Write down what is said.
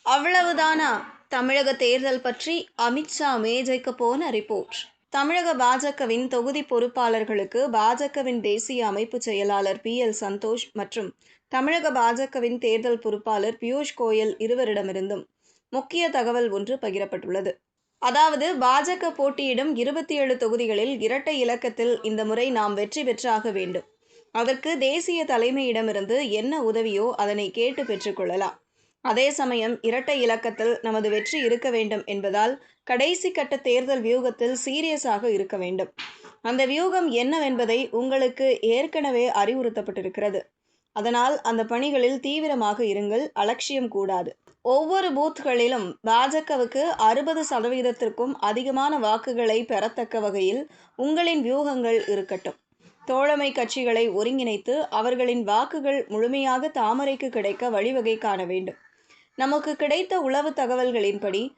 அவ்வளவுதானா? தமிழக தேர்தல் பற்றி அமித்ஷா மேஜைக்கு போன ரிப்போர்ட். தமிழக பாஜகவின் தொகுதி பொறுப்பாளர்களுக்கு பாஜகவின் தேசிய அமைப்பு செயலாளர் பி.எல். சந்தோஷ் மற்றும் தமிழக பாஜகவின் தேர்தல் பொறுப்பாளர் பியூஷ் கோயல் இருவரிடமிருந்தும் முக்கிய தகவல் ஒன்று பகிரப்பட்டுள்ளது. அதாவது, பாஜக போட்டியிடும் 27 தொகுதிகளில் இரட்டை இலக்கத்தில் இந்த முறை நாம் வெற்றி பெற்றாக வேண்டும். அதற்கு தேசிய தலைமையிடமிருந்து என்ன உதவியோ அதனை கேட்டு பெற்றுக்கொள்ளலாம். அதே சமயம் இரட்டை இலக்கத்தில் நமது வெற்றி இருக்க வேண்டும் என்பதால் கடைசி கட்ட தேர்தல் வியூகத்தில் சீரியஸாக இருக்க வேண்டும். அந்த வியூகம் என்னவென்பதை உங்களுக்கு ஏற்கனவே அறிவுறுத்தப்பட்டிருக்கிறது. அதனால் அந்த பணிகளில் தீவிரமாக இருங்கள், அலட்சியம் கூடாது. ஒவ்வொரு பூத்களிலும் பாஜகவுக்கு 60% அதிகமான வாக்குகளை பெறத்தக்க வகையில் உங்களின் வியூகங்கள் இருக்கட்டும். தோழமை கட்சிகளை ஒருங்கிணைத்து அவர்களின் வாக்குகள் முழுமையாக தாமரைக்கு கிடைக்க வழிவகை காண வேண்டும். நமக்கு கிடைத்த உளவு தகவல்களின்படி